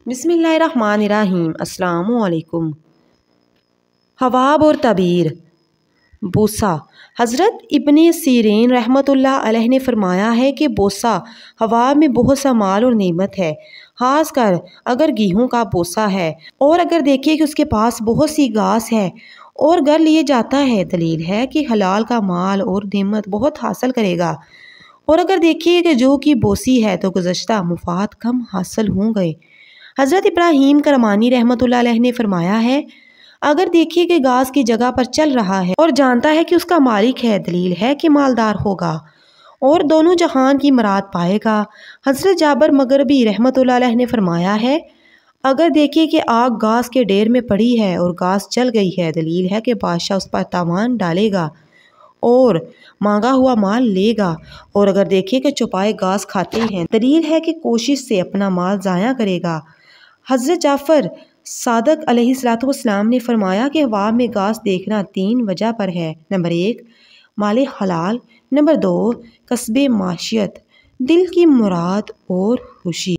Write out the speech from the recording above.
बिस्मिल्लाहिर्रहमानिर्रहीम। अस्सलामुअलैकुम। हवाब और तबीर। बोसा। हज़रत इब्ने सीरीन रहमतुल्लाह अलैह ने फरमाया है कि बोसा हवा में बहुत सा माल और नेमत है, खास कर अगर गेहूं का बोसा है और अगर देखिए कि उसके पास बहुत सी घास है और घर लिए जाता है, दलील है कि हलाल का माल और नेमत बहुत हासिल करेगा। और अगर देखिए कि जो कि बोसी है तो गुज़श्ता मुफाद कम हासिल होंगे। हज़रत इब्राहीम करमानी रहमतुल्लाह अलैह ने फरमाया है, अगर देखिए कि घास की जगह पर चल रहा है और जानता है कि उसका मालिक है, दलील है कि मालदार होगा और दोनों जहान की मराद पाएगा। हज़रत जाबर मगरबी रहमतुल्लाह अलैह ने फरमाया है, अगर देखिए कि आग घास के ढेर में पड़ी है और घास जल गई है, दलील है कि बादशाह उस पर तावान डालेगा और मांगा हुआ माल लेगा। और अगर देखिए कि छुपाए घास खाते हैं, दलील है कि कोशिश से अपना माल ज़ाया करेगा। हज़रत जाफ़र सादक अलैहिस्सलाम ने फरमाया कि हवा में घास देखना 3 वजह पर है। नंबर 1 माल हलाल, नंबर 2 कस्बे माशियत, दिल की मुराद और खुशी।